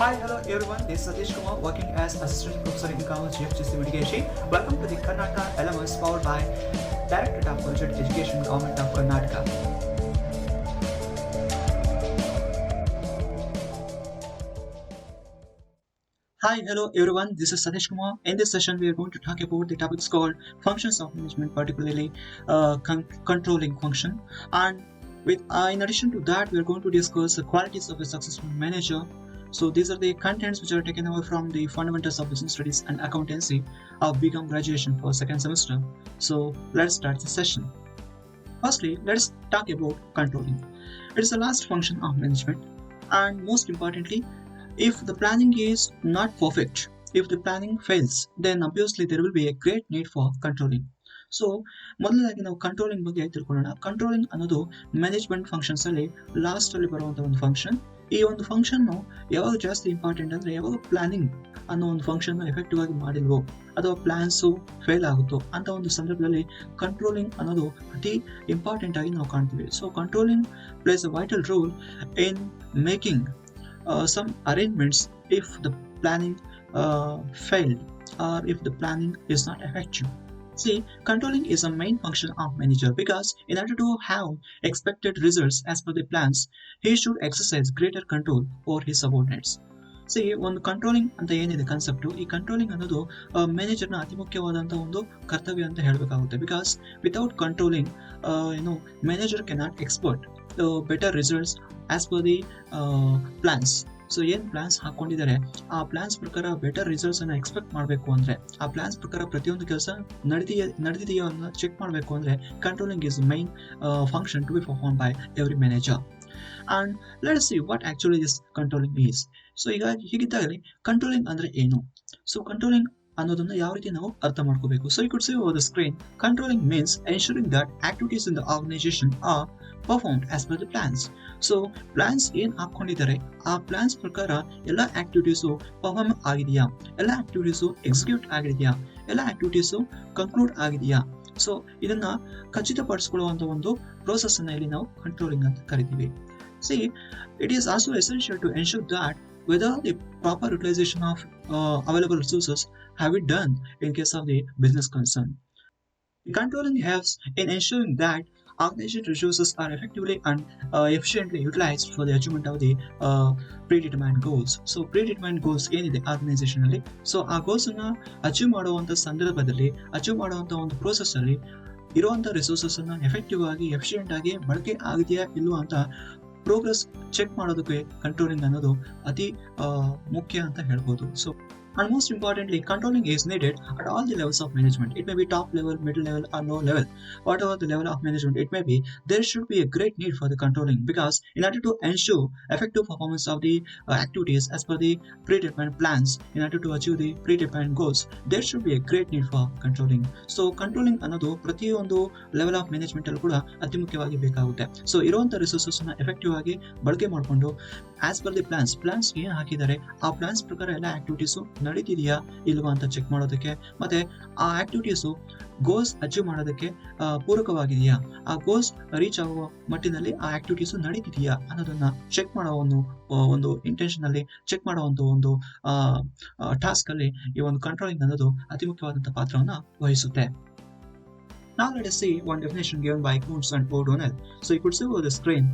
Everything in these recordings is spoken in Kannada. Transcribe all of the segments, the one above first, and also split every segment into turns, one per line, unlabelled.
Hi, hello everyone. This is Satish Kumar working as Assistant Professor in College GFGC Mitigation. Welcome to the Karnataka LMS powered by Directorate of Collegiate Education, Government of Karnataka. Hi, hello everyone. This is Satish Kumar. In this session, we are going to talk about the topics called functions of management, particularly controlling function. And in addition to that, we are going to discuss the qualities of a successful manager. So these are the contents which are taken away from the Fundamentals of Business Studies and Accountancy of BCom graduation for second semester. So let's start the session. Firstly, let's talk about controlling. It is the last function of management, and most importantly, if the planning is not perfect, if the planning fails, then obviously there will be a great need for controlling. So ಮೊದಲನೇದಾಗಿ ನಾವು ಕಂಟ್ರೋಲಿಂಗ್ ಬಗ್ಗೆ ತಿಳ್ಕೊಳ್ಳೋಣ. ಕಂಟ್ರೋಲಿಂಗ್ ಅನ್ನೋದು ಮ್ಯಾನೇಜ್ಮೆಂಟ್ ಫಂಕ್ಷನ್ಸ್ ಅಲ್ಲಿ ಲಾಸ್ಟ್ ಅಲ್ಲಿ ಬರುವಂತ ಒಂದು ಫಂಕ್ಷನ್. ಈ ಒಂದು ಫಂಕ್ಷನ್ ಯಾವಾಗ ಜಾಸ್ತಿ ಇಂಪಾರ್ಟೆಂಟ್ ಅಂದ್ರೆ ಯಾವಾಗ ಪ್ಲಾನಿಂಗ್ ಅನ್ನೋ ಒಂದು ಫಂಕ್ಷನ್ ಎಫೆಕ್ಟಿವ್ ಆಗಿ ಮಾಡಿಲ್ವೋ ಅಥವಾ ಪ್ಲಾನ್ಸ್ ಫೇಲ್ ಆಗುತ್ತೋ ಅಂತ ಒಂದು ಸಂದರ್ಭದಲ್ಲಿ ಕಂಟ್ರೋಲಿಂಗ್ ಅನ್ನೋದು ಅತಿ ಇಂಪಾರ್ಟೆಂಟ್ ಆಗಿ ನಾವು ಕಾಣ್ತೀವಿ. So controlling place a vital role in making some arrangements if the planning failed or if the planning is not effective. See, controlling is a main function of manager because in order to have expected results as per the plans, he should exercise greater control over his subordinates. C ಒಂದು ಕಂಟ್ರೋಲಿಂಗ್ ಅಂತ ಏನಿದೆ ಕಾನ್ಸೆಪ್ಟು, ಈ ಕಂಟ್ರೋಲಿಂಗ್ ಅನ್ನೋದು ಮ್ಯಾನೇಜರ್ನ ಅತಿ ಮುಖ್ಯವಾದಂಥ ಒಂದು ಕರ್ತವ್ಯ ಅಂತ ಹೇಳಬೇಕಾಗುತ್ತೆ. Because without controlling manager cannot expert better results as per the plans. So ಏನು ಪ್ಲಾನ್ಸ್ ಹಾಕೊಂಡಿದ್ದಾರೆ ಆ ಪ್ಲಾನ್ಸ್ ಪ್ರಕಾರ ಬೆಟರ್ ರಿಸಲ್ಟ್ಸ್ ಅನ್ನ ಎಕ್ಸ್ಪೆಕ್ಟ್ ಮಾಡಬೇಕು ಅಂದ್ರೆ, ಆ ಪ್ಲಾನ್ಸ್ ಪ್ರಕಾರ ಪ್ರತಿಯೊಂದು ಕೆಲಸ ನಡೆದಿದೆಯೋ ಅನ್ನೋ ಚೆಕ್ ಮಾಡಬೇಕು ಅಂದ್ರೆ controlling is main function to be perform by every manager. And let us see what actually this controlling is. So ಈಗ ಹೀಗಿದ್ದಾಗಲಿ ಕಂಟ್ರೋಲಿಂಗ್ ಅಂದ್ರೆ ಏನು? ಸೊ ಕಂಟ್ರೋಲಿಂಗ್ ಅನ್ನೋದನ್ನ ಯಾವ ರೀತಿ ನಾವು ಅರ್ಥ ಮಾಡ್ಕೋಬೇಕು. So you could see over the screen, controlling means ensuring that activities in the organization are performed as per the plans. So plans ಏನ್ ಹಾಕೊಂಡಿದ್ದಾರೆ ಆ ಪ್ಲಾನ್ಸ್ ಪ್ರಕಾರ ಎಲ್ಲ ಆಕ್ಟಿವಿಟೀಸು ಪರ್ಫಾರ್ಮ್ ಆಗಿದೆಯಾ, ಎಲ್ಲ ಆಕ್ಟಿವಿಟೀಸು ಎಕ್ಸಿಕ್ಯೂಟ್ ಆಗಿದೆಯಾ, ಎಲ್ಲ ಆಕ್ಟಿವಿಟೀಸು ಕನ್ಕ್ಲೂಡ್ ಆಗಿದೆಯಾ. ಸೊ ಇದನ್ನ ಖಚಿತಪಡಿಸಿಕೊಳ್ಳುವಂತ ಒಂದು ಪ್ರೋಸೆಸ್ ಅನ್ನ ಇಲ್ಲಿ ನಾವು ಕಂಟ್ರೋಲಿಂಗ್ ಅಂತ ಕರಿತೀವಿ. See, it is also essential to ensure that whether the proper utilization of available resources have been done in case of the business concern. The controlling helps in ensuring that organization resources are effectively and efficiently utilized for the achievement of the predetermined goals. So predetermined goals ಏನಿದೆ ಆರ್ಗನೈಸೇಷನ್ ಅಲ್ಲಿ, ಸೊ ಆ ಗೋಲ್ಸ್ ಅನ್ನ ಅಚೀವ್ ಮಾಡುವಂತ ಸಂದರ್ಭದಲ್ಲಿ, ಅಚೀವ್ ಮಾಡುವಂತ ಒಂದು ಪ್ರೋಸೆಸ್ ಅಲ್ಲಿ ಇರುವಂತ ರಿಸೋರ್ಸಸ್ ಅನ್ನ ಎಫೆಕ್ಟಿವ್ ಆಗಿ ಎಫಿಷಿಯಂಟ್ ಆಗಿ ಬಳಕೆ ಆಗಿದೆಯಾ ಇಲ್ವಾ ಅಂತ ಪ್ರೋಗ್ರೆಸ್ ಚೆಕ್ ಮಾಡೋದಕ್ಕೆ ಕಂಟ್ರೋಲಿಂಗ್ ಅನ್ನೋದು ಅತಿ ಮುಖ್ಯ ಅಂತ ಹೇಳ್ಬೋದು. So and most importantly, controlling is needed at all the levels of management. It may be top level, middle level or low level. Whatever the level of management it may be, there should be a great need for the controlling, because in order to ensure effective performance of the activities as per the predetermined plans, in order to achieve the predetermined goals, there should be a great need for controlling. So controlling ಅನ್ನೋದು ಪ್ರತಿಯೊಂದು ಲೆವೆಲ್ ಆಫ್ ಮ್ಯಾನೇಜ್ಮೆಂಟ್ ಅಲ್ಲಿ ಕೂಡ ಅತಿ ಮುಖ್ಯವಾಗಿ ಬೇಕಾಗುತ್ತೆ. ಸೊ ಇರುವಂತ ರಿಸೋರ್ಸಸ್ ನ ಎಫೆಕ್ಟಿವ್ ಆಗಿ ಬಳಕೆ ಮಾಡಿಕೊಂಡು ಆಸ್ ಪರ್ ದಿ ಪ್ಲಾನ್ಸ್ ಏನ್ ಹಾಕಿದ್ದಾರೆ ಆ ಪ್ಲಾನ್ಸ್ ಪ್ರಕಾರ ಎಲ್ಲ ಆಕ್ಟಿವಿಟೀಸು ನಡೀತಿದೆಯಾ ಇಲ್ವಾ ಅಂತ ಚೆಕ್ ಮಾಡೋದಕ್ಕೆ, ಮತ್ತೆ ಆ ಆಕ್ಟಿವಿಟೀಸು ಗೋಲ್ಸ್ ಅಚೀವ್ ಮಾಡೋದಕ್ಕೆ ಪೂರಕವಾಗಿದೆಯಾ, ಆ ಗೋಲ್ಸ್ ರೀಚ್ ಆಗುವ ಮಟ್ಟಿನಲ್ಲಿ ಆ ಆಕ್ಟಿವಿಟೀಸು ನಡೀತಿದೆಯಾ ಅನ್ನೋದನ್ನ ಚೆಕ್ ಮಾಡೋ ಒಂದು ಇಂಟೆನ್ಷನ್ ಅಲ್ಲಿ ಚೆಕ್ ಮಾಡುವಂತ ಒಂದು ಟಾಸ್ಕ್ ಅಲ್ಲಿ ಈ ಒಂದು ಕಂಟ್ರೋಲಿಂಗ್ ಅನ್ನೋದು ಅತಿ ಮುಖ್ಯವಾದಂತಹ ಪಾತ್ರವನ್ನ ವಹಿಸುತ್ತೆ. Now let us see one definition given by Kuntz and O'Donnell. So you could see over the screen.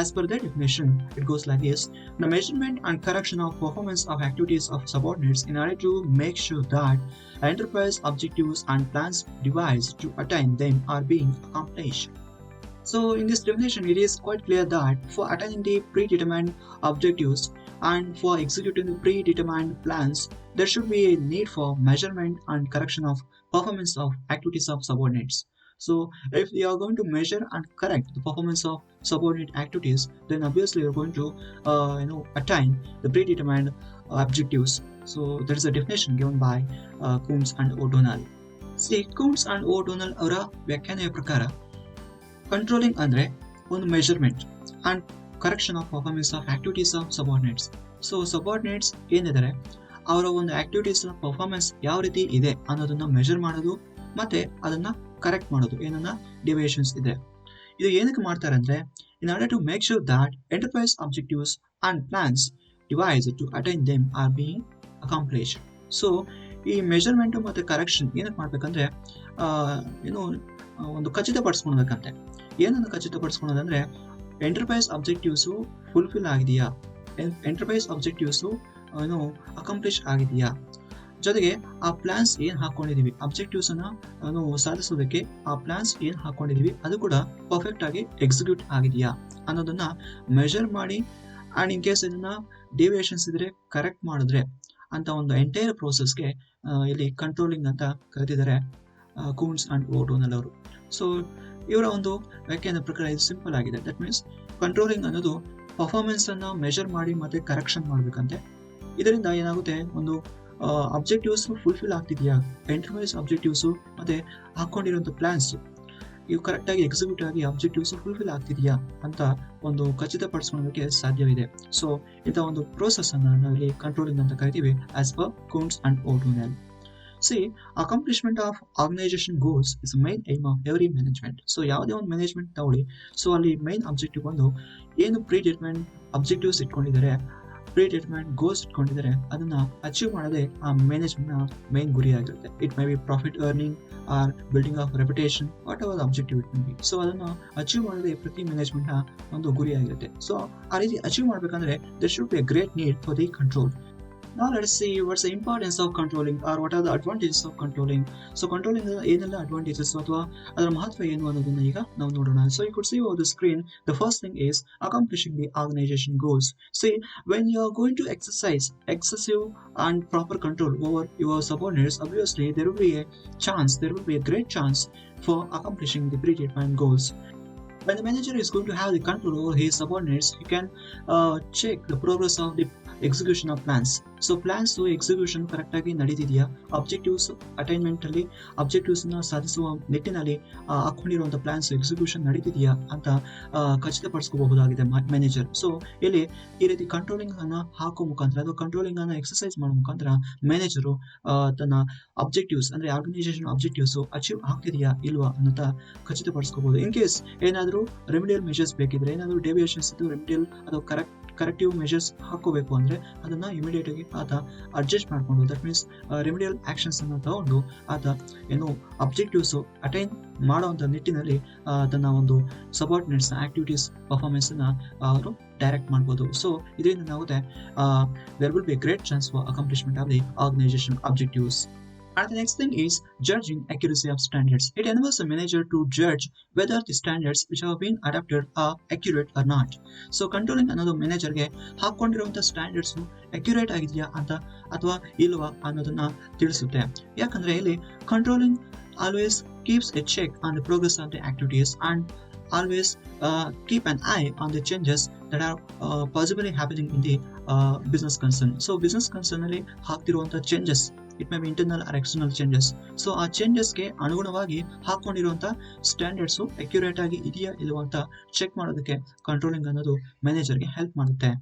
As per their definition, it goes like this: the measurement and correction of performance of activities of subordinates in order to make sure that enterprise objectives and plans devised to attain them are being accomplished. So in this definition, it is quite clear that for attaining the predetermined objectives and for executing the predetermined plans, there should be a need for measurement and correction of performance of activities of subordinates. So if we are going to measure and correct the performance of subordinate activities, then obviously we are going to attain the predetermined objectives. So there is a definition given by Kuntz and O'Donnell. See, Kuntz and O'Donnell ಅವರ ವ್ಯಾಖ್ಯಾನೆಯ ಪ್ರಕಾರ ಕಂಟ್ರೋಲಿಂಗ್ ಅಂದ್ರೆ ಒಂದು measurement and correction of performance of activities of subordinates. So subordinates ಏನಿದ್ದಾರೆ ಅವರ ಒಂದು ಆಕ್ಟಿವಿಟೀಸ್ ಪರ್ಫಾರ್ಮೆನ್ಸ್ ಯಾವ ರೀತಿ ಇದೆ ಅನ್ನೋದನ್ನ ಮೆಜರ್ ಮಾಡೋದು ಮತ್ತೆ ಅದನ್ನ ಕರೆಕ್ಟ್ ಮಾಡೋದು, ಏನನ್ನ ಡಿವಿಯೇಷನ್ಸ್ ಇದೆ. ಇದು ಏನಕ್ಕೆ ಮಾಡ್ತಾರೆ ಅಂದ್ರೆ, in order to make sure that enterprise objectives and plans devised to attain them are being accomplished. So ಈ ಮೆಜರ್ಮೆಂಟು ಮತ್ತು ಕರೆಕ್ಷನ್ ಏನಕ್ಕೆ ಮಾಡಬೇಕಂದ್ರೆ ಏನು ಒಂದು ಖಚಿತಪಡಿಸ್ಕೊಳ್ಬೇಕಂತೆ. ಏನನ್ನು ಖಚಿತಪಡಿಸ್ಕೊಳೋದಂದ್ರೆ ಎಂಟರ್ಪ್ರೈಸ್ ಅಬ್ಜೆಕ್ಟಿವ್ಸು ಫುಲ್ಫಿಲ್ ಆಗಿದೆಯಾ, ಎಂಟರ್ಪ್ರೈಸ್ ಅಬ್ಜೆಕ್ಟಿವ್ಸು ಏನು ಅಕಂಪ್ಲಿಷ್ ಆಗಿದೆಯಾ, ಜೊತೆಗೆ ಆ ಪ್ಲಾನ್ಸ್ ಏನು ಹಾಕೊಂಡಿದೀವಿ ಅಬ್ಜೆಕ್ಟಿವ್ಸ್ ಅನ್ನ ಸಾಧಿಸೋದಕ್ಕೆ ಆ ಪ್ಲಾನ್ಸ್ ಏನು ಹಾಕೊಂಡಿದೀವಿ ಅದು ಕೂಡ ಪರ್ಫೆಕ್ಟ್ ಆಗಿ ಎಕ್ಸಿಕ್ಯೂಟ್ ಆಗಿದೆಯಾ ಅನ್ನೋದನ್ನ ಮೆಜರ್ ಮಾಡಿ ಅಂಡ್ ಇನ್ ಕೇಸ್ ಇದನ್ನ ಡಿವಿಯೇಷನ್ಸ್ ಇದ್ರೆ ಕರೆಕ್ಟ್ ಮಾಡಿದ್ರೆ ಅಂತ ಒಂದು ಎಂಟೈರ್ ಪ್ರೋಸೆಸ್ಗೆ ಇಲ್ಲಿ ಕಂಟ್ರೋಲಿಂಗ್ ಅಂತ ಕರೆದಿದ್ದಾರೆ ಕೂನ್ಸ್ ಅಂಡ್ ಓಟೋನೆಲ್ ಅವರು. ಸೊ ಇವರ ಒಂದು ವ್ಯಾಖ್ಯಾನ ಪ್ರಕಾರ ಇದು ಸಿಂಪಲ್ ಆಗಿದೆ. ದಟ್ ಮೀನ್ಸ್ ಕಂಟ್ರೋಲಿಂಗ್ ಅನ್ನೋದು ಪರ್ಫಾರ್ಮೆನ್ಸ್ ಅನ್ನ ಮೆಜರ್ ಮಾಡಿ ಮತ್ತೆ ಕರೆಕ್ಷನ್ ಮಾಡ್ಬೇಕಂತೆ. ಇದರಿಂದ ಏನಾಗುತ್ತೆ, ಒಂದು ಅಬ್ಜೆಕ್ಟಿವ್ಸ್ ಫುಲ್ಫಿಲ್ ಆಗ್ತಿದೆಯಾ, ಎಂಟರ್ಪ್ರೈಸ್ ಅಬ್ಜೆಕ್ಟಿವ್ಸು ಮತ್ತೆ ಹಾಕೊಂಡಿರುವಂಥ ಪ್ಲಾನ್ಸ್ ಇವು ಕರೆಕ್ಟಾಗಿ ಎಕ್ಸಿಕ್ಯೂಟ್ ಆಗಿ ಅಬ್ಜೆಕ್ಟಿವ್ಸ್ ಫುಲ್ಫಿಲ್ ಆಗ್ತಿದೆಯಾ ಅಂತ ಒಂದು ಖಚಿತಪಡಿಸ್ಕೊಳ್ಳೋದಕ್ಕೆ ಸಾಧ್ಯವಿದೆ. ಸೊ ಇಂಥ ಒಂದು ಪ್ರೋಸೆಸ್ ಅನ್ನು ನಾವಿಲ್ಲಿ ಕಂಟ್ರೋಲಿಂಗ್ ಅಂತ ಕರಿತೀವಿ as per Koontz and O'Donnell. See, accomplishment of organization goals is the main aim of every management. So ಯಾವುದೇ ಒಂದು ಮ್ಯಾನೇಜ್ಮೆಂಟ್ ತಗೊಳ್ಳಿ, ಸೊ ಅಲ್ಲಿ ಮೈನ್ ಅಬ್ಜೆಕ್ಟಿವ್ ಒಂದು ಏನು ಪ್ರೀ ಡಿಟರ್ಮೈನ್ಡ್ ಅಬ್ಜೆಕ್ಟಿವ್ಸ್ ಇಟ್ಕೊಂಡಿದ್ದಾರೆ, ಪ್ರೀ ಡಿಟರ್ಮೈನ್ಡ್ ಗೋಲ್ಸ್ ಇಟ್ಕೊಂಡಿದ್ದಾರೆ, ಅದನ್ನ ಅಚೀವ್ ಮಾಡೋದೇ ಆ ಮ್ಯಾನೇಜ್ಮೆಂಟ್ನ ಮೈನ್ ಗುರಿ ಆಗಿರುತ್ತೆ. It may be profit earning or building of reputation, whatever objective it may be. So ಅದನ್ನು ಅಚೀವ್ ಮಾಡೋದೇ ಪ್ರತಿ ಮ್ಯಾನೇಜ್ಮೆಂಟ್ನ ಒಂದು ಗುರಿ ಆಗಿರುತ್ತೆ. ಸೊ ಆ ರೀತಿ ಅಚೀವ್ ಮಾಡಬೇಕಂದ್ರೆ there should be a great need for the control. Now let's see what's the importance of controlling or what are the advantages of controlling. So controlling ಏನೆಲ್ಲ advantages ಅಥವಾ ಅದರ ಮಹತ್ವ ಏನು ಅನ್ನೋದನ್ನ ಈಗ ನಾವು ನೋಡೋಣ. So you could see over the screen, the first thing is accomplishing the organization goals. See, when you are going to exercise excessive and proper control over your subordinates, obviously there will be a great chance for accomplishing the predetermined goals. When the manager is going to have the control over his subordinates, he can check the progress of the execution of plans. So plans execution correct ಆಗಿ ನಡೀತಿದೆಯಾ, ಅಬ್ಜೆಕ್ಟಿವ್ಸ್ ಅಟೈನ್ಮೆಂಟ್ ಅಲ್ಲಿ ಅಬ್ಜೆಕ್ಟಿವ್ಸ್ ನ ಸಾಧಿಸುವ ನಿಟ್ಟಿನಲ್ಲಿ ಹಾಕೊಂಡಿರುವಂತಹ ಪ್ಲಾನ್ಸ್ ಎಕ್ಸಿಕ್ಯೂಷನ್ ನಡೀತಿದೆಯಾ ಅಂತ ಖಚಿತಪಡಿಸ್ಕೋಬಹುದಾಗಿದೆ ಮ್ಯಾನೇಜರ್. ಸೊ ಇಲ್ಲಿ ಈ ರೀತಿ ಕಂಟ್ರೋಲಿಂಗ್ ಅನ್ನ ಹಾಕೋ ಮುಖಾಂತರ ಅಥವಾ ಕಂಟ್ರೋಲಿಂಗ್ ಅನ್ನ ಎಕ್ಸರ್ಸೈಸ್ ಮಾಡೋ ಮುಖಾಂತರ ಮ್ಯಾನೇಜರು ತನ್ನ ಅಬ್ಜೆಕ್ಟಿವ್ಸ್ ಅಂದ್ರೆ ಆರ್ಗನೈಸೇಷನ್ ಅಬ್ಜೆಕ್ಟಿವ್ಸ್ ಅಚೀವ್ ಆಗ್ತಿದೆಯಾ ಇಲ್ವಾ ಅನ್ನೋದ ಖಚಿತಪಡಿಸ್ಕೋಬಹುದು. ಇನ್ ಕೇಸ್ ಏನಾದರೂ ರೆಮಿಡಿಯಲ್ ಮೆಷರ್ಸ್ ಬೇಕಿದ್ರೆ, ಏನಾದರೂ ಡೆವಿಯೇಷನ್ಸ್ ಇದ್ದು ರೆಮಿಡಿಯಲ್ ಅಥವಾ ಕರೆಕ್ಟಿವ್ ಮೆಷರ್ಸ್ ಹಾಕೋಬೇಕು ಅಂದ್ರೆ ಅದನ್ನ ಇಮಿಡಿಯೇಟ್ ಆಗಿ ಆತ ಅಡ್ಜಸ್ಟ್ ಮಾಡ್ಕೊಂಡು, ದಟ್ ಮೀನ್ಸ್ ರೆಮಿಡಿಯಲ್ ಆಕ್ಷನ್ಸ್ ಅನ್ನು ತಗೊಂಡು ಆತ ಏನು ಅಬ್ಜೆಕ್ಟಿವ್ಸ್ ಅಟೈನ್ ಮಾಡುವಂತ ನಿಟ್ಟಿನಲ್ಲಿ ತನ್ನ ಒಂದು ಸಬಾರ್ಡಿನೇಟ್ಸ್ ಆಕ್ಟಿವಿಟೀಸ್ ಪರ್ಫಾರ್ಮೆನ್ಸ್ ಅನ್ನ ಅವರು ಡೈರೆಕ್ಟ್ ಮಾಡ್ಬೋದು. ಸೊ ಇದರಿಂದ ಏನಾಗುತ್ತೆ, there will be a great chance for accomplishment of the organization objectives. And the next thing is judging accuracy of standards. It enables a manager to judge whether the standards which have been adopted are accurate or not. So controlling ಅನ್ನೋದು ಮ್ಯಾನೇಜರ್ಗೆ ಹಾಕೊಂಡಿರುವಂಥ ಸ್ಟ್ಯಾಂಡರ್ಡ್ಸ್ ಅಕ್ಯುರೇಟ್ ಆಗಿದೆಯಾ ಅಂತ ಅಥವಾ ಇಲ್ವಾ ಅನ್ನೋದನ್ನ ತಿಳಿಸುತ್ತೆ. ಯಾಕಂದ್ರೆ ಇಲ್ಲಿ controlling always keeps a check on the progress of the activities and always keep an eye on the changes that are possibly happening in the business concern. So business concern ಅಲ್ಲಿ ಹಾಕ್ತಿರುವಂಥ changes, it may be internal or external changes. So ಆ ಚೇಂಜಸ್ಗೆ ಅನುಗುಣವಾಗಿ ಹಾಕೊಂಡಿರುವಂಥ ಸ್ಟ್ಯಾಂಡರ್ಡ್ಸು ಅಕ್ಯುರೇಟ್ ಆಗಿ ಇದೆಯಾ ಇಲ್ವಾ ಅಂತ ಚೆಕ್ ಮಾಡೋದಕ್ಕೆ ಕಂಟ್ರೋಲಿಂಗ್ ಅನ್ನೋದು ಮ್ಯಾನೇಜರ್ಗೆ ಹೆಲ್ಪ್ ಮಾಡುತ್ತೆ.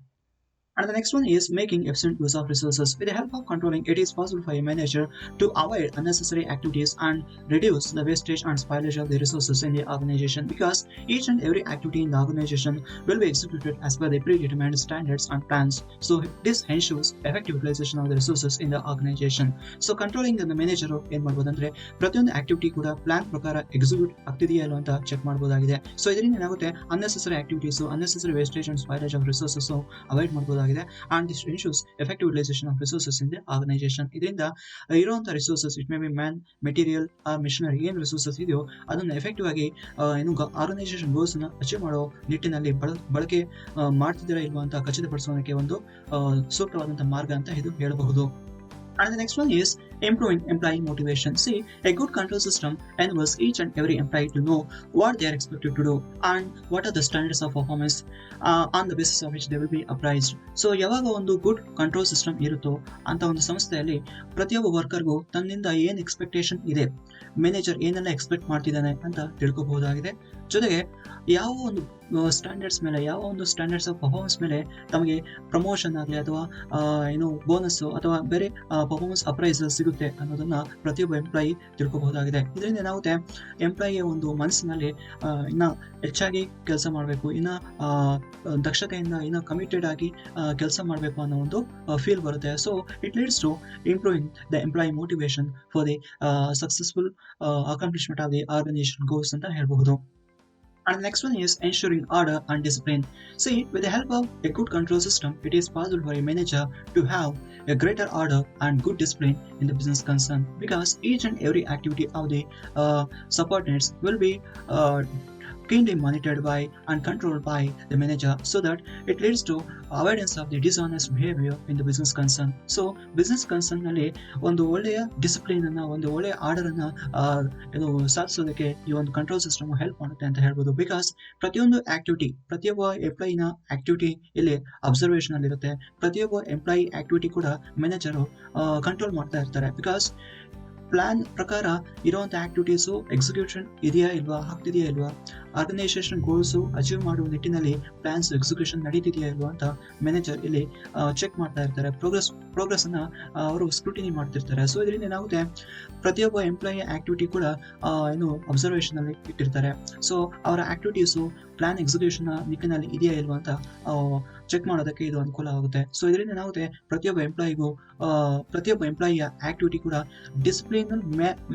And the next one is making efficient use of resources. With the help of controlling, it is possible for a manager to avoid unnecessary activities and reduce the wastage and spoilage of the resources in the organization, because each and every activity in the organization will be executed as per the predetermined standards and plans. So this ensures effective utilization of the resources in the organization. So controlling the manager ಏನ್ ಮಾಡ್ಬೋದಂದ್ರೆ ಪ್ರತಿಯೊಂದು ಆಕ್ಟಿವಿಟಿ ಕೂಡ ಪ್ಲಾನ್ ಪ್ರಕಾರ ಎಕ್ಸಿಕ್ಯೂಟ್ ಆಗ್ತಿದೆಯಾ ಇಲ್ವಾ ಅಂತ ಚೆಕ್ ಮಾಡಬಹುದಾಗಿದೆ. ಸೊ ಇದರಿಂದ ಏನಾಗುತ್ತೆ, unnecessary activities, unnecessary wastage and spoilage of resources avoid ಮಾಡಬಹುದು. And this ensures effective utilization of resources in the organization. ಇದರಿಂದ ಇರುವಂತಹ resources, it may be man, material or machinery, ಏನು ರಿಸೋರ್ಸಸ್ ಇದೆಯೋ ಅದನ್ನು ಎಫೆಕ್ಟಿವ್ ಆಗಿ ಏನು ಆರ್ಗನೈಸೇಷನ್ ಗೋಲ್ಸ್ ನ ಅಚೀವ್ ಮಾಡೋ ನಿಟ್ಟಿನಲ್ಲಿ ಬಳಕೆ ಮಾಡ್ತಿದ್ದೀರಾ ಇಲ್ವಾ ಅಂತ ಖಚಿತಪಡಿಸೋದಕ್ಕೆ ಒಂದು ಸೂಕ್ತವಾದಂತಹ ಮಾರ್ಗ ಅಂತ ಇದು ಹೇಳಬಹುದು. And the next one is improving employee motivation. See, a good control system enables each and every employee to know what they are expected to do and what are the standards of performance on the basis of which they will be appraised. So ಯಾವಾಗ ಒಂದು ಗುಡ್ ಕಂಟ್ರೋಲ್ ಸಿಸ್ಟಮ್ ಇರುತ್ತೋ ಅಂತ ಒಂದು ಸಂಸ್ಥೆಯಲ್ಲಿ ಪ್ರತಿಯೊಬ್ಬ ವರ್ಕರ್ಗೂ ತನ್ನಿಂದ ಏನು ಎಕ್ಸ್ಪೆಕ್ಟೇಷನ್ ಇದೆ, ಮ್ಯಾನೇಜರ್ ಏನೆಲ್ಲ ಎಕ್ಸ್ಪೆಕ್ಟ್ ಮಾಡ್ತಿದ್ದಾನೆ ಅಂತ ತಿಳ್ಕೋಬಹುದಾಗಿದೆ. ಜೊತೆಗೆ ಯಾವ ಒಂದು ಸ್ಟ್ಯಾಂಡರ್ಡ್ಸ್ ಮೇಲೆ, ಯಾವ ಒಂದು ಸ್ಟ್ಯಾಂಡರ್ಡ್ಸ್ ಆಫ್ ಪರ್ಫಾರ್ಮೆನ್ಸ್ ಮೇಲೆ ತಮಗೆ ಪ್ರಮೋಷನ್ ಆಗಲಿ ಅಥವಾ ಏನು ಬೋನಸ್ಸು ಅಥವಾ ಬೇರೆ ಪರ್ಫಾರ್ಮೆನ್ಸ್ ಅಪ್ರೈಸಲ್ ಸಿಗುತ್ತೆ ಅನ್ನೋದನ್ನ ಪ್ರತಿಯೊಬ್ಬ ಎಂಪ್ಲಾಯಿ ತಿಳ್ಕೊಬಹುದಾಗಿದೆ. ಇದರಿಂದ ಏನಾಗುತ್ತೆ, ಎಂಪ್ಲಾಯಿಯ ಒಂದು ಮನಸ್ಸಿನಲ್ಲಿ ಇನ್ನ ಹೆಚ್ಚಾಗಿ ಕೆಲಸ ಮಾಡಬೇಕು, ಇನ್ನ ದಕ್ಷತೆಯಿಂದ ಇನ್ನ ಕಮಿಟೆಡ್ ಆಗಿ ಕೆಲಸ ಮಾಡಬೇಕು ಅನ್ನೋ ಒಂದು ಫೀಲ್ ಬರುತ್ತೆ. So it leads to improving the employee motivation for the successful accomplishment of the organization goals ಅಂತ ಹೇಳ್ಬಹುದು. And the next one is ensuring order and discipline. See, with the help of a good control system, it is possible for a manager to have a greater order and good discipline in the business concern, because each and every activity of the subordinates will be keenly monitored by and controlled by the manager, so that it leads to avoidance of the dishonest behavior in the business concern. So business concern ನಲ್ಲಿ ಒಂದು ಒಳ್ಳೆಯ ಡಿಸಿಪ್ಲಿನ್ ಅನ್ನ, ಒಂದು ಒಳ್ಳೆಯ ಆರ್ಡರ್ ಅನ್ನ ಇದು ಸಾಧಿಸೋದಕ್ಕೆ ಈ ಒಂದು ಕಂಟ್ರೋಲ್ ಸಿಸ್ಟಮ್ ಹೆಲ್ಪ್ ಮಾಡುತ್ತೆ ಅಂತ ಹೇಳ್ಬೋದು. ಬಿಕಾಸ್ ಪ್ರತಿಯೊಂದು ಆಕ್ಟಿವಿಟಿ, ಪ್ರತಿಯೊಬ್ಬ ಎಂಪ್ಲಾಯಿನ ಆಕ್ಟಿವಿಟಿ ಇಲ್ಲಿ ಅಬ್ಸರ್ವೇಷನ್ ಅಲ್ಲಿ ಇರುತ್ತೆ. ಪ್ರತಿಯೊಬ್ಬ ಎಂಪ್ಲಾಯಿ ಆಕ್ಟಿವಿಟಿ ಕೂಡ ಮ್ಯಾನೇಜರು ಕಂಟ್ರೋಲ್ ಮಾಡ್ತಾ ಇರ್ತಾರೆ. ಬಿಕಾಸ್ ಪ್ಲಾನ್ ಪ್ರಕಾರ ಇರುವಂತಹ ಆಕ್ಟಿವಿಟೀಸು ಎಕ್ಸಿಕ್ಯೂಷನ್ ಇದೆಯಾ ಇಲ್ವಾ, ಆಗ್ತಿದೆಯಾ ಇಲ್ವಾ, ಆರ್ಗನೈಸೇಷನ್ ಗೋಲ್ಸು ಅಚೀವ್ ಮಾಡುವ ನಿಟ್ಟಿನಲ್ಲಿ ಪ್ಲಾನ್ಸ್ ಎಕ್ಸಿಕ್ಯೂಷನ್ ನಡೀತಿದೆಯಾ ಇಲ್ವಾ ಅಂತ ಮ್ಯಾನೇಜರ್ ಇಲ್ಲಿ ಚೆಕ್ ಮಾಡ್ತಾ ಇರ್ತಾರೆ. ಪ್ರೋಗ್ರೆಸ್ ಅನ್ನ ಅವರು ಸ್ಕ್ರೂಟಿನಿ ಮಾಡ್ತಿರ್ತಾರೆ. ಸೊ ಇದರಿಂದ ಏನಾಗುತ್ತೆ, ಪ್ರತಿಯೊಬ್ಬ ಎಂಪ್ಲಾಯಿ ಆಕ್ಟಿವಿಟಿ ಕೂಡ ಏನು ಅಬ್ಸರ್ವೇಷನ್ ಅಲ್ಲಿ ಇಟ್ಟಿರ್ತಾರೆ. ಸೊ ಅವರ ಆಕ್ಟಿವಿಟೀಸು ಪ್ಲಾನ್ ಎಕ್ಸಿಕ್ಯೂಷನ್ ನಿಟ್ಟಿನಲ್ಲಿ ಇದೆಯಾ ಇಲ್ವಾ ಅಂತ ಚೆಕ್ ಮಾಡೋದಕ್ಕೆ ಇದು ಅನುಕೂಲ ಆಗುತ್ತೆ. ಸೊ ಇದರಿಂದ ಏನಾಗುತ್ತೆ, ಪ್ರತಿಯೊಬ್ಬ ಎಂಪ್ಲಾಯಿಯ ಆಕ್ಟಿವಿಟಿ ಕೂಡ ಡಿಸಿಪ್ಲಿನ್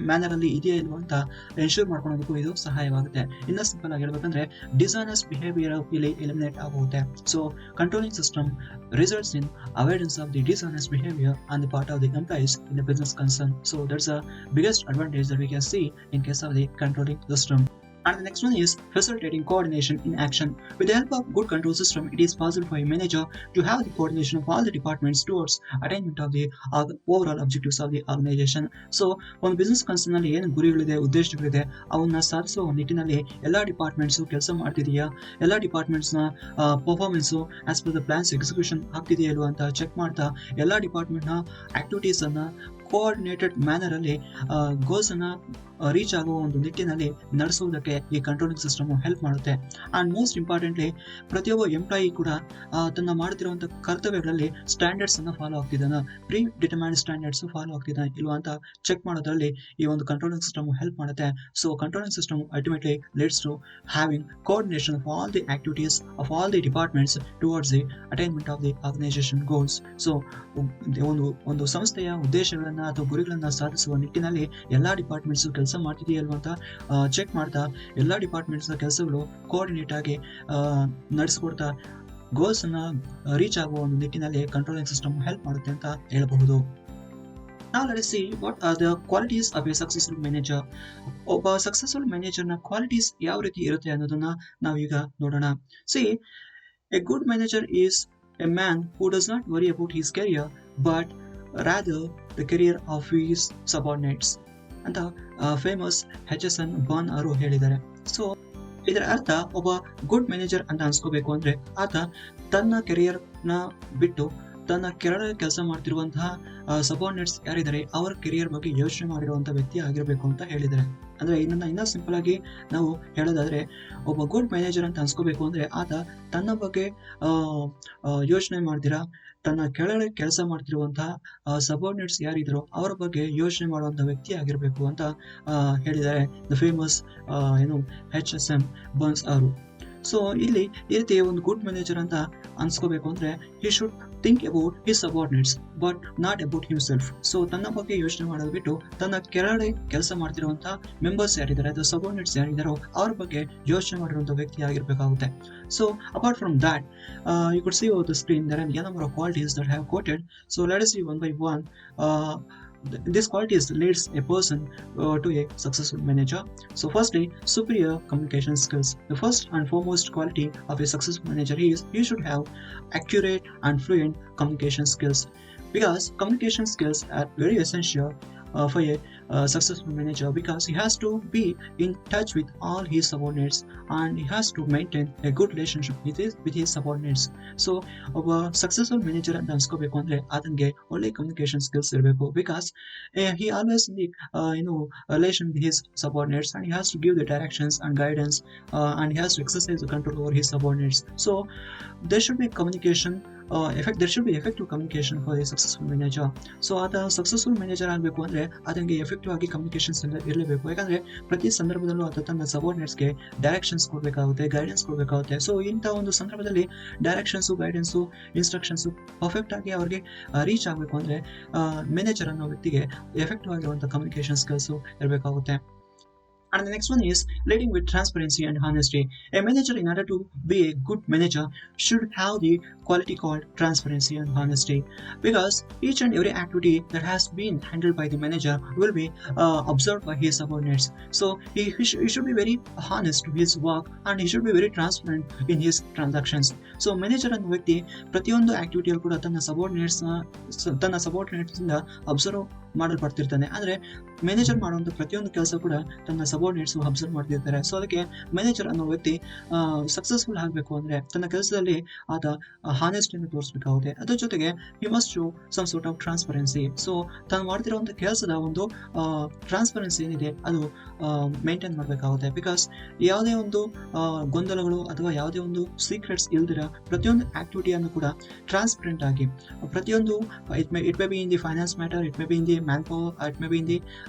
ಮ್ಯಾನರ್ ಅಲ್ಲಿ ಇದೆಯಾ ಇಲ್ವಾ ಅಂತ ಎನ್ಶೂರ್ ಮಾಡ್ಕೊಳ್ಳೋದಕ್ಕೂ ಇದು ಸಹಾಯವಾಗುತ್ತೆ. ಇನ್ನ ಸಿಂಪಲ್ ಆಗಿ ಹೇಳ್ಬೇಕಂದ್ರೆ ಡಿಸಾನೆಸ್ಟ್ ಬಿಹೇವಿಯರ್ ಇಲ್ಲಿ ಎಲಿಮಿನೇಟ್ ಆಗುತ್ತೆ. So controlling system results in avoidance of the dishonest behavior on the part of the employees in the business concern. So that's the biggest advantage that we can see in case of the controlling system. And the next one is facilitating coordination in action. With the help of good control system, it is possible for a manager to have the coordination of all the departments towards attainment of the overall objectives of the organization. So ಒಂದು ಬಿಸ್ನೆಸ್ ಕನ್ಸರ್ನ್ ನಲ್ಲಿ ಏನು ಗುರಿಗಳಿದೆ, ಉದ್ದೇಶಗಳಿದೆ, ಅವನ್ನ ಸಾಧಿಸುವ ನಿಟ್ಟಿನಲ್ಲಿ ಎಲ್ಲಾ ಡಿಪಾರ್ಟ್ಮೆಂಟ್ಸ್ ಕೆಲಸ ಮಾಡ್ತಿದೆಯಾ, ಎಲ್ಲಾ ಡಿಪಾರ್ಟ್ಮೆಂಟ್ಸ್ ನ performance as per the plans execution ಆಗ್ತಿದೆಯಾ ಇಲ್ವಾ ಅಂತ ಚೆಕ್ ಮಾಡ್ತಾ ಎಲ್ಲಾ ಡಿಪಾರ್ಟ್ಮೆಂಟ್ ನ ಆಕ್ಟಿವಿಟೀಸ್ ಅನ್ನ ಕೋಆರ್ಡಿನೇಟೆಡ್ ಮ್ಯಾನರ್ ಅಲ್ಲಿ ಗೋಲ್ಸ್ ಅನ್ನ ರೀಚ್ ಆಗುವ ಒಂದು ನಿಟ್ಟಿನಲ್ಲಿ ನಡೆಸುವುದಕ್ಕೆ ಈ ಕಂಟ್ರೋಲಿಂಗ್ ಸಿಸ್ಟಮ್ ಹೆಲ್ಪ್ ಮಾಡುತ್ತೆ. ಅಂಡ್ ಮೋಸ್ಟ್ ಇಂಪಾರ್ಟೆಂಟ್ಲಿ ಪ್ರತಿಯೊಬ್ಬ ಎಂಪ್ಲಾಯಿ ಕೂಡ ತನ್ನ ಮಾಡ್ತಿರುವಂತಹ ಕರ್ತವ್ಯಗಳಲ್ಲಿ ಸ್ಟ್ಯಾಂಡರ್ಡ್ಸ್ ಅನ್ನ ಫಾಲೋ ಆಗ್ತಿದ್ದಾನ, ಪ್ರೀ ಡಿಟರ್ಮೈನ್ಡ್ ಸ್ಟ್ಯಾಂಡರ್ಡ್ಸ್ ಫಾಲೋ ಆಗ್ತಿದ್ದಾನೆ ಇಲ್ವಾ ಅಂತ ಚೆಕ್ ಮಾಡೋದ್ರಲ್ಲಿ ಈ ಒಂದು ಕಂಟ್ರೋಲಿಂಗ್ ಸಿಸ್ಟಮ್ ಹೆಲ್ಪ್ ಮಾಡುತ್ತೆ. So controlling system ultimately leads to having coordination of all the activities of all the departments towards the attainment of the organization goals. So ಒಂದು ಸಂಸ್ಥೆಯ ಉದ್ದೇಶಗಳನ್ನ ಅಥವಾ ಗುರಿಗಳನ್ನ ಸಾಧಿಸುವ ನಿಟ್ಟಿನಲ್ಲಿ ಎಲ್ಲಾ ಡಿಪಾರ್ಟ್ಮೆಂಟ್ಸ್ ಕೆಲಸ ಮಾಡ್ತಿದೆಯಲ್ವಾ ಅಂತ ಚೆಕ್ ಮಾಡ್ತಾ ಎಲ್ಲಾ ಡಿಪಾರ್ಟ್ಮೆಂಟ್ಸ್ ಕೆಲಸಗಳು ಕೋಆರ್ಡಿನೇಟ್ ಆಗಿ ನಡೆಸ್ಕೊಡ್ತಾ ಗೋಲ್ಸ್ ಅನ್ನ ರೀಚ್ ಆಗುವ ಒಂದು ನಿಟ್ಟಿನಲ್ಲಿ ಕಂಟ್ರೋಲಿಂಗ್ ಸಿಸ್ಟಮ್ ಹೆಲ್ಪ್ ಮಾಡುತ್ತೆ ಅಂತ ಹೇಳಬಹುದು. Now let us see what are the qualities of a successful manager. ಒಬ್ಬ ಸಕ್ಸಸ್ಫುಲ್ ಮ್ಯಾನೇಜರ್ನ ಕ್ವಾಲಿಟೀಸ್ ಯಾವ ರೀತಿ ಇರುತ್ತೆ ಅನ್ನೋದನ್ನ ನಾವೀಗ ನೋಡೋಣ. See, a good manager is a man who does not worry about his career but rather the career of his subordinates ಅಂತ ಫೇಮಸ್ HSN ಬಾನ್ ಅವರು ಹೇಳಿದ್ದಾರೆ. ಸೊ ಇದರ ಅರ್ಥ ಒಬ್ಬ ಗುಡ್ ಮ್ಯಾನೇಜರ್ ಅಂತ ಅನ್ಸ್ಕೋಬೇಕು ಅಂದ್ರೆ ಆತ ತನ್ನ ಕೆರಿಯರ್ ನ ಬಿಟ್ಟು ತನ್ನ ಕೆಳಗೆ ಕೆಲಸ ಮಾಡ್ತಿರುವಂತಹ ಸಬಾರ್ಡಿನೇಟ್ಸ್ ಯಾರಿದ್ದಾರೆ ಅವರ ಕೆರಿಯರ್ ಬಗ್ಗೆ ಯೋಚನೆ ಮಾಡಿರುವಂತಹ ವ್ಯಕ್ತಿ ಆಗಿರ್ಬೇಕು ಅಂತ ಹೇಳಿದ್ದಾರೆ. ಅಂದ್ರೆ ಇನ್ನ ಸಿಂಪಲ್ ಆಗಿ ನಾವು ಹೇಳೋದಾದ್ರೆ ಒಬ್ಬ ಗುಡ್ ಮ್ಯಾನೇಜರ್ ಅಂತ ಅನ್ಸ್ಕೋಬೇಕು ಅಂದ್ರೆ ಆತ ತನ್ನ ಬಗ್ಗೆ ಯೋಚನೆ ಮಾಡ್ದಿರಾ ತನ್ನ ಕೆಳಗಡೆ ಕೆಲಸ ಮಾಡ್ತಿರುವಂತಹ ಸಬಾರ್ಡಿನೇಟ್ಸ್ ಯಾರಿದ್ರು ಅವರ ಬಗ್ಗೆ ಯೋಚನೆ ಮಾಡುವಂತಹ ವ್ಯಕ್ತಿ ಆಗಿರ್ಬೇಕು ಅಂತ ಹೇಳಿದ್ದಾರೆ ದ ಫೇಮಸ್ HSM ಬರ್ನ್ಸ್ ಅವರು. ಸೊ ಇಲ್ಲಿ ಈ ರೀತಿ ಒಂದು ಗುಡ್ ಮ್ಯಾನೇಜರ್ ಅಂತ ಅನ್ಸ್ಕೋಬೇಕು ಅಂದ್ರೆ he should think about his subordinates but not about himself. So ತನ್ನ ಬಗ್ಗೆ ಯೋಚನೆ ಮಾಡೋದು ಬಿಟ್ಟು ತನ್ನ ಕೆಳಗಡೆ ಕೆಲಸ ಮಾಡ್ತಿರುವಂತಹ ಮೆಂಬರ್ಸ್ ಯಾರಿದ್ದಾರೆ ಅಥವಾ ಸಬಾರ್ಡಿನೇಟ್ಸ್ ಯಾರಿದ್ದಾರೋ ಅವ್ರ ಬಗ್ಗೆ ಯೋಚನೆ ಮಾಡಿರುವಂತಹ ವ್ಯಕ್ತಿ ಆಗಿರ್ಬೇಕಾಗುತ್ತೆ. So apart from that you could see over the screen there are a number of qualities that I have quoted. So let us see one by one. This qualities leads a person to a successful manager. So firstly, superior communication skills. The first and foremost quality of a successful manager is he should have accurate and fluent communication skills, because communication skills are very essential for a successful manager because he has to be in touch with all his subordinates and he has to maintain a good relationship with his subordinates. So ಒಬ್ಬ ಸಕ್ಸಸ್ಫುಲ್ ಮ್ಯಾನೇಜರ್ ಅಂತ ಅನ್ಸ್ಕೋಬೇಕು ಅಂದ್ರೆ ಆತನಿಗೆ ಒಳ್ಳೆ ಕಮ್ಯುನಿಕೇಶನ್ ಸ್ಕಿಲ್ಸ್ ಇರಬೇಕು because he always in the relation with his subordinates and he has to give the directions and guidance and he has to exercise the control over his subordinates. So there should be communication there should be effective communication for a successful manager. So ಆತ ಸಕ್ಸಸ್ಫುಲ್ ಮ್ಯಾನೇಜರ್ ಆಗಬೇಕು ಅಂದ್ರೆ ಆತನಿಗೆ ಎಫೆಕ್ಟಿವ್ ಆಗಿ ಕಮ್ಯುನಿಕೇಶನ್ಸ್ ಇರಲೇಬೇಕು. ಯಾಕಂದ್ರೆ ಪ್ರತಿ ಸಂದರ್ಭದಲ್ಲೂ ಆತ ತನ್ನ ಸಬಾರ್ಡಿನೇಟ್ಸ್ಗೆ ಡೈರೆಕ್ಷನ್ಸ್ ಕೊಡಬೇಕಾಗುತ್ತೆ, ಗೈಡೆನ್ಸ್ ಕೊಡಬೇಕಾಗುತ್ತೆ. ಸೊ ಇಂಥ ಒಂದು ಸಂದರ್ಭದಲ್ಲಿ ಡೈರೆಕ್ಷನ್ಸು, ಗೈಡೆನ್ಸು, ಇನ್ಸ್ಟ್ರಕ್ಷನ್ಸು ಪರ್ಫೆಕ್ಟ್ ಆಗಿ ಅವ್ರಿಗೆ ರೀಚ್ ಆಗಬೇಕು ಅಂದ್ರೆ ಮ್ಯಾನೇಜರ್ ಅನ್ನೋ ವ್ಯಕ್ತಿಗೆ ಎಫೆಕ್ಟಿವ್ ಆಗಿರುವಂಥ ಕಮ್ಯುನಿಕೇಶನ್ ಸ್ಕಿಲ್ಸು ಇರಬೇಕಾಗುತ್ತೆ. And the next one is leading with transparency and honesty. A manager, in order to be a good manager, should have the quality called transparency and honesty, because each and every activity that has been handled by the manager will be observed by his subordinates. So he should be very honest to his work and he should be very transparent in his transactions. So manager ಅನ್ನೋ ವ್ಯಕ್ತಿ ಪ್ರತಿಯೊಂದು ಆಕ್ಟಿವಿಟಿಯಲ್ಲಿ ಕೂಡ ತನ್ನ ಸಬಾರ್ಡಿನೇಟ್ಸ್ ಇಂದ ಅಬ್ಸರ್ವ್ ಮಾಡಲ್ಪಡ್ತಿರ್ತಾನೆ. ಅಂದ್ರೆ ಮ್ಯಾನೇಜರ್ ಮಾಡುವಂತ ಪ್ರತಿಯೊಂದು ಕೆಲಸ ಕೂಡ ತನ್ನ ಸಬಾರ್ಡಿನೇಟ್ಸ್ ಅಬ್ಸರ್ವ್ ಮಾಡ್ತಿರ್ತಾರೆ. ಸೊ ಅದಕ್ಕೆ ಮ್ಯಾನೇಜರ್ ಅನ್ನೋ ವ್ಯಕ್ತಿ ಸಕ್ಸಸ್ಫುಲ್ ಆಗಬೇಕು ಅಂದ್ರೆ ತನ್ನ ಕೆಲಸದಲ್ಲಿ ಆತ ಹಾನೆಸ್ಟಿಯನ್ನು ತೋರಿಸಬೇಕಾಗುತ್ತೆ. ಅದ್ರ ಜೊತೆಗೆ he must show some sort of transparency. So ತಾನು ಮಾಡ್ತಿರುವಂತ ಕೆಲಸದ ಒಂದು ಟ್ರಾನ್ಸ್ಪರೆನ್ಸಿ ಏನಿದೆ ಅದು ಮೇಂಟೈನ್ ಮಾಡಬೇಕಾಗುತ್ತೆ. ಬಿಕಾಸ್ ಯಾವುದೇ ಒಂದು ಗೊಂದಲಗಳು ಅಥವಾ ಯಾವುದೇ ಒಂದು ಸೀಕ್ರೆಟ್ಸ್ ಇಲ್ದಿರ ಪ್ರತಿಯೊಂದು ಆಕ್ಟಿವಿಟಿಯನ್ನು ಕೂಡ ಟ್ರಾನ್ಸ್ಪರೆಂಟ್ ಆಗಿ ಪ್ರತಿಯೊಂದು it may be in the finance matter, it may be in the man power, it may be in the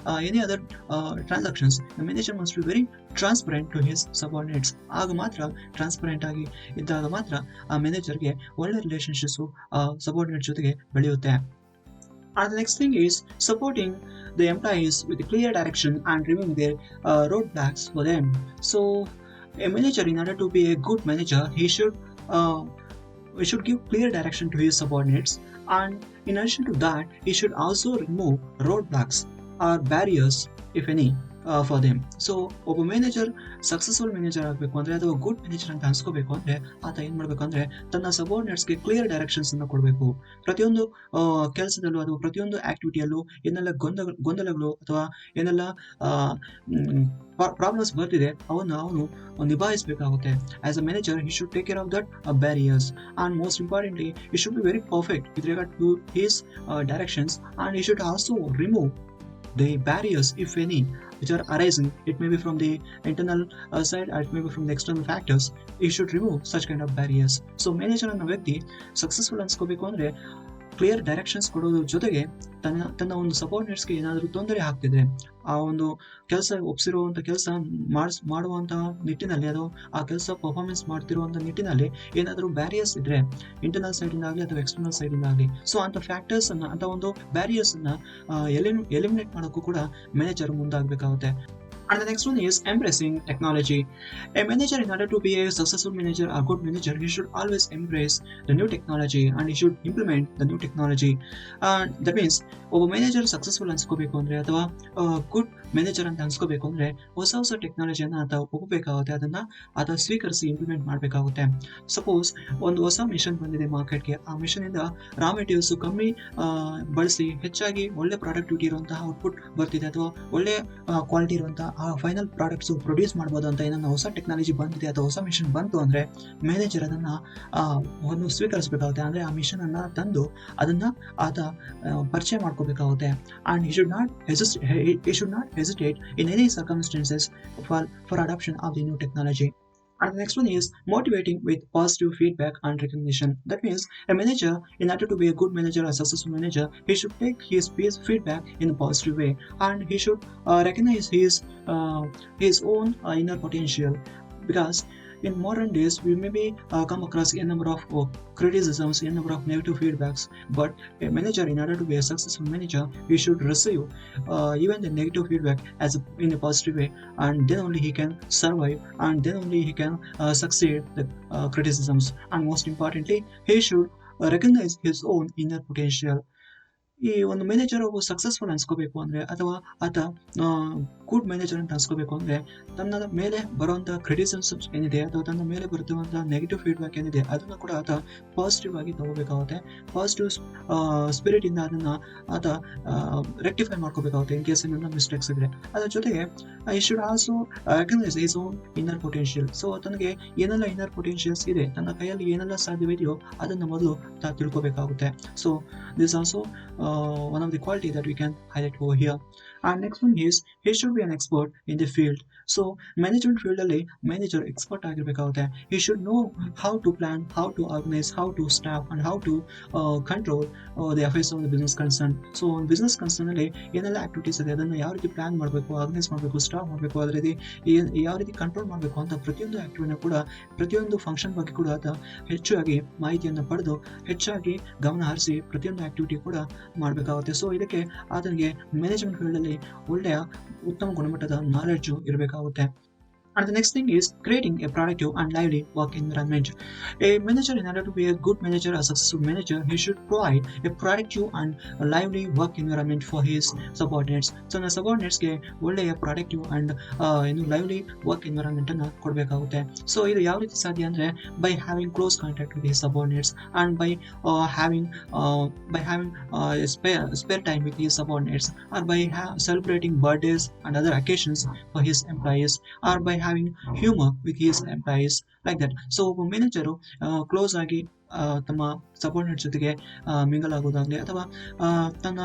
any other transactions. The manager must be very transparent to his subordinates. ಆಗ ಮಾತ್ರ ಟ್ರಾನ್ಸ್ಪರೆಂಟ್ ಆಗಿ ಇದ್ದಾಗ ಮಾತ್ರ ಆ ಮ್ಯಾನೇಜರ್ಗೆ ಒಳ್ಳೆ ರಿಲೇಶನ್ಶಿಪ್ಸು ಸಬಾರ್ಡಿನೇಟ್ ಜೊತೆಗೆ ಬೆಳೆಯುತ್ತೆ. And the next thing is supporting the employees with clear direction and removing their roadblocks for them. So a manager, in order to be a good manager, he should give clear direction to his subordinates, and in addition to that he should also remove roadblocks or barriers if any for them. So ಒಬ್ಬ ಮ್ಯಾನೇಜರ್ ಸಕ್ಸಸ್ಫುಲ್ ಮ್ಯಾನೇಜರ್ ಆಗಬೇಕು ಅಂದ್ರೆ ಅಥವಾ ಗುಡ್ ಮ್ಯಾನೇಜರ್ ಅಂತ ಅನ್ಸ್ಕೋಬೇಕು ಅಂದ್ರೆ ಆತ ಏನ್ ಮಾಡ್ಬೇಕು ಅಂದ್ರೆ ತನ್ನ ಸಬಾರ್ಡಿನೇಟ್ಸ್ಗೆ ಕ್ಲಿಯರ್ ಡೈರೆಕ್ಷನ್ಸ್ ಅನ್ನು ಕೊಡಬೇಕು. ಪ್ರತಿಯೊಂದು ಕೆಲಸದಲ್ಲೂ ಅಥವಾ ಪ್ರತಿಯೊಂದು ಆಕ್ಟಿವಿಟಿಯಲ್ಲೂ ಏನೆಲ್ಲ ಗೊಂದಲಗಳು ಅಥವಾ ಏನೆಲ್ಲ ಪ್ರಾಬ್ಲಮ್ಸ್ ಬರ್ತಿದೆ ಅವನು ನಿಭಾಯಿಸಬೇಕಾಗುತ್ತೆ. As a manager he should take care of that barriers, and most importantly he should be very perfect with regard to his directions, and he should also remove the barriers if any which are arising. It may be from the internal side or it may be from the external factors. He should remove such kind of barriers. So manager ಅನ್ನೋ ವ್ಯಕ್ತಿ ಸಕ್ಸಸ್ಫುಲ್ ಅನ್ಸ್ಕೋಬೇಕು ಅಂದ್ರೆ ಕ್ಲಿಯರ್ ಡೈರೆಕ್ಷನ್ಸ್ ಕೊಡೋದ್ರ ಜೊತೆಗೆ ತನ್ನ ಒಂದು ಸಬಾರ್ಡಿನೇಟ್ಸ್ಗೆ ಏನಾದರೂ ತೊಂದರೆ ಆಗ್ತಿದ್ರೆ ಆ ಒಂದು ಕೆಲಸ ಒಪ್ಸಿರುವಂತ ಕೆಲಸ ಮಾಡುವಂತ ನಿಟ್ಟಿನಲ್ಲಿ ಅದು ಆ ಕೆಲಸ ಪರ್ಫಾರ್ಮೆನ್ಸ್ ಮಾಡ್ತಿರುವಂತ ನಿಟ್ಟಿನಲ್ಲಿ ಏನಾದರೂ ಬ್ಯಾರಿಯರ್ಸ್ ಇದ್ರೆ ಇಂಟರ್ನಲ್ ಸೈಡ್ ಇಂದ ಆಗಲಿ ಅಥವಾ ಎಕ್ಸ್ಟರ್ನಲ್ ಸೈಡ್ ಇಂದ ಆಗಲಿ, ಸೊ ಅಂತ ಫ್ಯಾಕ್ಟರ್ಸ್ ಅನ್ನ ಅಂತ ಒಂದು ಬ್ಯಾರಿಯರ್ಸ್ ಅನ್ನ ಎಲಿಮಿನೇಟ್ ಮಾಡೋಕ್ಕೂ ಕೂಡ manager ಮುಂದಾಗಬೇಕಾಗುತ್ತೆ. And the next one is embracing technology. A manager, in order to be a successful manager or good manager, he should always embrace the new technology and he should implement the new technology. That means ಒಬ್ಬ ಮ್ಯಾನೇಜರ್ ಸಕ್ಸಸ್ಫುಲ್ ಅನ್ಸ್ಕೋಬೇಕು ಅಂದ್ರೆ ಅಥವಾ ಗುಡ್ ಮ್ಯಾನೇಜರ್ ಅಂತ ಅನ್ಸ್ಕೋಬೇಕು ಅಂದ್ರೆ ಹೊಸ ಟೆಕ್ನಾಲಜಿಯನ್ನು ಆತ ಒಪ್ಪಬೇಕಾಗುತ್ತೆ, ಅದನ್ನ ಆತ ಸ್ವೀಕರಿಸಿ ಇಂಪ್ಲಿಮೆಂಟ್ ಮಾಡಬೇಕಾಗುತ್ತೆ. ಸಪೋಸ್ ಒಂದು ಹೊಸ ಮಿಷನ್ ಬಂದಿದೆ ಮಾರ್ಕೆಟ್ಗೆ, ಆ ಮಿಷನ್ ಇಂದ ರಾ ಮೆಟೀರಿಯಲ್ಸ್ ಕಮ್ಮಿ ಬಳಸಿ ಹೆಚ್ಚಾಗಿ ಒಳ್ಳೆ ಪ್ರಾಡಕ್ಟಿವಿಟಿ ಇರುವಂತಹ ಔಟ್ಪುಟ್ ಬರ್ತಿದೆ ಅಥವಾ ಒಳ್ಳೆ ಕ್ವಾಲಿಟಿ ಇರುವಂತಹ ಫೈನಲ್ ಪ್ರಾಡಕ್ಟ್ಸ್ ಪ್ರೊಡ್ಯೂಸ್ ಮಾಡಬಹುದು ಅಂತ ಏನನ್ನ ಹೊಸ ಟೆಕ್ನಾಲಜಿ ಬಂದಿದೆ ಅಥವಾ ಹೊಸ ಮಿಷನ್ ಬಂತು ಅಂದ್ರೆ ಮ್ಯಾನೇಜರ್ ಅದನ್ನ ಸ್ವೀಕರಿಸಬೇಕಾಗುತ್ತೆ. ಅಂದ್ರೆ ಆ ಮಿಷನ್ ಅನ್ನ ತಂದು ಅದನ್ನ ಆತ ಪರಿಚಯ ಮಾಡ್ಕೋಬೇಕಾಗುತ್ತೆ. And he should not hesitate in any circumstances for adoption of the new technology. And the next one is motivating with positive feedback and recognition. That means a manager, in order to be a good manager or successful manager, he should take his feedback in a positive way, and he should recognize his own inner potential. Because in modern days we maybe come across a number of criticisms, a number of negative feedbacks, but a manager, in order to be a successful manager, he should receive even the negative feedback in a positive way, and then only he can survive, and then only he can succeed the criticisms. And most importantly, he should recognize his own inner potential. ಈ ಒಂದು ಮ್ಯಾನೇಜರ್ ಒಬ್ಬ ಸಕ್ಸಸ್ಫುಲ್ ಅನ್ಸ್ಕೋಬೇಕು ಅಂದ್ರೆ ಅಥವಾ ಆತ ಗುಡ್ ಮ್ಯಾನೇಜರ್ ಅಂತ ಅನ್ಸ್ಕೋಬೇಕು ಅಂದ್ರೆ ತನ್ನ ಮೇಲೆ ಬರುವಂತಹ ಕ್ರಿಟಿಸಿಸಮ್ಸ್ ಏನಿದೆ ಅಥವಾ ತನ್ನ ಮೇಲೆ ಬರುತ್ತಿರುವಂತಹ ನೆಗೆಟಿವ್ ಫೀಡ್ಬ್ಯಾಕ್ ಏನಿದೆ ಅದನ್ನ ಕೂಡ ಆತ ಪಾಸಿಟಿವ್ ಆಗಿ ತಗೋಬೇಕಾಗುತ್ತೆ. ಪಾಸಿಟಿವ್ ಸ್ಪಿರಿಟ್ ಇಂದ ಅದನ್ನ ಆತ ರೆಕ್ಟಿಫೈ ಮಾಡ್ಕೋಬೇಕಾಗುತ್ತೆ ಇನ್ ಕೇಸ್ ಏನಾದ್ರು ಮಿಸ್ಟೇಕ್ಸ್ ಇದ್ರೆ. ಅದರ ಜೊತೆಗೆ I should also recognise his own inner potential. So ತನಗೆ ಏನೆಲ್ಲ ಇನ್ನರ್ ಪೊಟೆನ್ಷಿಯಲ್ಸ್ ಇದೆ, ತನ್ನ ಕೈಯಲ್ಲಿ ಏನೆಲ್ಲ ಸಾಧ್ಯವಿದೆಯೋ ಅದನ್ನ ಮೊದಲು ತಿಳ್ಕೋಬೇಕಾಗುತ್ತೆ. So this also one of the quality that we can highlight over here. And next one is he should be an expert in the field. So management field ಅಲ್ಲಿ ಮ್ಯಾನೇಜರ್ ಎಕ್ಸ್ಪರ್ಟ್ ಆಗಿರ್ಬೇಕಾಗುತ್ತೆ. he should know how to plan, how to organize, how to staff and how to control the affairs of the business concern. So business concern ಅಲ್ಲಿ ಏನೆಲ್ಲ ಆಕ್ಟಿವಿಟೀಸ್ ಇದೆ ಅದನ್ನ ಯಾವ ರೀತಿ ಪ್ಲಾನ್ ಮಾಡಬೇಕು, ಆರ್ಗನೈಸ್ ಮಾಡಬೇಕು, ಸ್ಟಾಫ್ ಮಾಡಬೇಕು, ಅದೇ ರೀತಿ ಯಾವ ರೀತಿ ಕಂಟ್ರೋಲ್ ಮಾಡಬೇಕು ಅಂತ ಪ್ರತಿಯೊಂದು ಆಕ್ಟಿವಿಟಿನ ಕೂಡ, ಪ್ರತಿಯೊಂದು ಫಂಕ್ಷನ್ ಬಗ್ಗೆ ಕೂಡ ಆತ ಹೆಚ್ಚಾಗಿ ಮಾಹಿತಿಯನ್ನು ಪಡೆದು ಹೆಚ್ಚಾಗಿ ಗಮನ ಹರಿಸಿ ಪ್ರತಿಯೊಂದು ಆಕ್ಟಿವಿಟಿ ಕೂಡ ಮಾಡಬೇಕಾಗುತ್ತೆ. ಸೊ ಇದಕ್ಕೆ ಆತನಿಗೆ ಮ್ಯಾನೇಜ್ಮೆಂಟ್ ಫೀಲ್ಡ್ ಅಲ್ಲಿ ಒಳ್ಳೆಯ ಉತ್ತಮ ಗುಣಮಟ್ಟದ ನಾಲೆಡ್ಜು ಇರಬೇಕಾಗುತ್ತೆ. And the next thing is creating a productive and lively work environment. A manager, in order to be a good manager, a successful manager, he should provide a productive and a lively work environment for his subordinates. So the subordinates ಗೆ ಒಳ್ಳೆಯ productive and lively work environment ಅನ್ನು ಕೊಡಬೇಕಾಗುತ್ತೆ. ಸೊ ಇದು ಯಾವ ರೀತಿ ಸಾಧ್ಯ ಅಂದ್ರೆ by having close contact with his subordinates and by having spare time with his subordinates, or by celebrating birthdays and other occasions for his employees, or by having humor with his employees, like that. So ಒಬ್ಬ ಮ್ಯಾನೇಜರು ಕ್ಲೋಸ್ ಆಗಿ ತಮ್ಮ ಸಬಾರ್ಡಿನೇಟ್ಸ್ ಜೊತೆಗೆ ಮಿಂಗಲ್ ಆಗೋದಾಗ್ಲಿ, ಅಥವಾ ತನ್ನ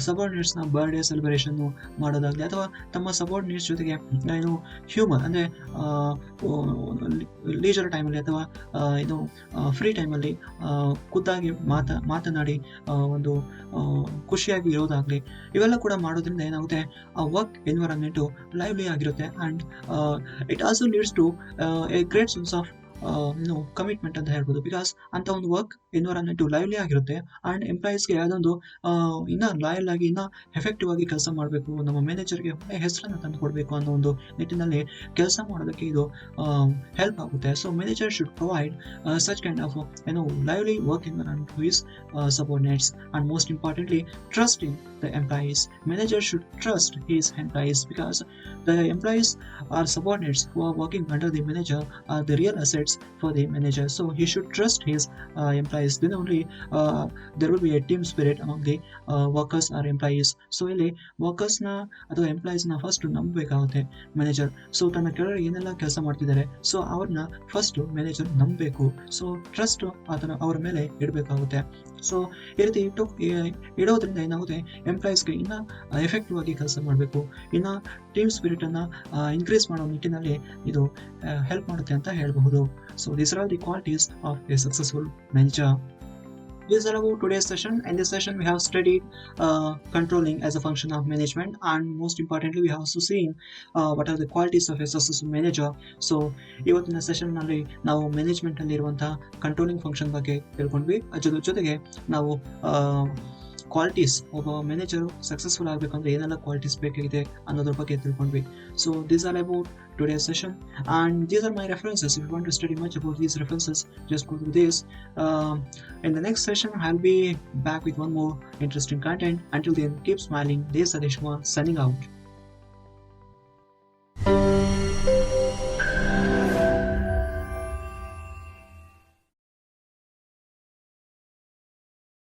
ಸಬಾರ್ಡಿನೇಟ್ಸ್ನ ಬರ್ಡೇ ಸೆಲೆಬ್ರೇಷನ್ ಮಾಡೋದಾಗ್ಲಿ, ಅಥವಾ ತಮ್ಮ ಸಬಾರ್ಡಿನೇಟ್ಸ್ ಜೊತೆಗೆ ಹ್ಯೂಮರ್ ಅಂದರೆ ಲೀಜರ್ ಟೈಮಲ್ಲಿ ಅಥವಾ ಫ್ರೀ ಟೈಮಲ್ಲಿ ಖುದ್ದಾಗಿ ಮಾತನಾಡಿ ಒಂದು ಖುಷಿಯಾಗಿ ಇರೋದಾಗ್ಲಿ, ಇವೆಲ್ಲ ಕೂಡ ಮಾಡೋದ್ರಿಂದ ಏನಾಗುತ್ತೆ, ಆ ವರ್ಕ್ ಎನ್ವೈರನ್ಮೆಂಟು ಲೈವ್ಲಿ ಆಗಿರುತ್ತೆ. And it also leads to a great sense of commitment ಅಂತ ಹೇಳ್ಬೋದು. ಬಿಕಾಸ್ ಅಂತ ಒಂದು ವರ್ಕ್ ಎನ್ವೈರನ್ಮೆಂಟ್ ಲೈವ್ಲಿ ಆಗಿರುತ್ತೆ. ಆ್ಯಂಡ್ ಎಂಪ್ಲಾಯೀಸ್ಗೆ ಅದೊಂದು ಇನ್ನೂ ಲಾಯಲ್ ಆಗಿ ಇನ್ನೂ ಎಫೆಕ್ಟಿವ್ ಆಗಿ ಕೆಲಸ ಮಾಡಬೇಕು, ನಮ್ಮ ಮ್ಯಾನೇಜರ್ಗೆ ಒಳ್ಳೆಯ ಹೆಸರನ್ನು ತಂದು ಕೊಡಬೇಕು ಅನ್ನೋ ಒಂದು ನಿಟ್ಟಿನಲ್ಲಿ ಕೆಲಸ ಮಾಡೋದಕ್ಕೆ ಇದು ಹೆಲ್ಪ್ ಆಗುತ್ತೆ. So manager should provide such kind of lively work environment to his subordinates, and most importantly trusting the employees. Manager should trust his employees, because the employees are subordinates who are working under the manager are the real assets for the manager. So he should trust his employees. Then only there will be a team spirit among the workers or employees. So ಇಲ್ಲಿ ವರ್ಕರ್ಸ್ ನ ಅಥವಾ ಎಂಪ್ಲಾಯೀಸ್ ನ ಫಸ್ಟ್ ನಂಬಬೇಕಾಗುತ್ತೆ ಮ್ಯಾನೇಜರ್. ಸೊ ತನ್ನ ಕೆಳಗಡೆ ಏನೆಲ್ಲ ಕೆಲಸ ಮಾಡ್ತಿದ್ದಾರೆ, ಸೊ ಅವ್ರನ್ನ ಫಸ್ಟ್ ಮ್ಯಾನೇಜರ್ ನಂಬಬೇಕು. ಸೊ ಟ್ರಸ್ಟ್ ಅವರ ಮೇಲೆ ಇಡಬೇಕಾಗುತ್ತೆ. ಸೊ ಈ ರೀತಿ ಇಡೋದ್ರಿಂದ ಏನಾಗುತ್ತೆ, ಎಂಪ್ಲಾಯೀಸ್ಗೆ ಇನ್ನೂ ಎಫೆಕ್ಟಿವ್ ಆಗಿ ಕೆಲಸ ಮಾಡಬೇಕು, ಇನ್ನು ಟೀಮ್ ಸ್ಪಿರಿಟ್ ಅನ್ನ ಇನ್ಕ್ರೀಸ್ ಮಾಡೋ ನಿಟ್ಟಿನಲ್ಲಿ ಇದು ಹೆಲ್ಪ್ ಮಾಡುತ್ತೆ ಅಂತ ಹೇಳಬಹುದು. So these R the qualities of A successful manager. These are about today's session. In this session, we have studied controlling as a function of management, and most importantly, we have also seen what are the qualities of a successful manager. So, ಇವತ್ತಿನ ಸೆಷನ್ ನಲ್ಲಿ ನಾವು ಮ್ಯಾನೇಜ್ಮೆಂಟ್ ಅಲ್ಲಿ ಇರುವಂತಹ ಕಂಟ್ರೋಲಿಂಗ್ ಫಂಕ್ಷನ್ ಬಗ್ಗೆ ತಿಳ್ಕೊಂಡ್ವಿ. ಜೊತೆಗೆ ನಾವು ಕ್ವಾಲಿಟೀಸ್, ಒಬ್ಬ ಮ್ಯಾನೇಜರು ಸಕ್ಸಸ್ಫುಲ್ ಆಗಬೇಕಂದ್ರೆ ಏನೆಲ್ಲ ಕ್ವಾಲಿಟೀಸ್ ಬೇಕಾಗಿದೆ ಅನ್ನೋದ್ರ ಬಗ್ಗೆ ತಿಳ್ಕೊಂಡ್ವಿ. So these are about today's session, and these are my references. If you want to study much about these references, just go through this. In the next session, I'll be back with one more interesting content. Until then, keep smiling. This is Sadesh Kumar signing out.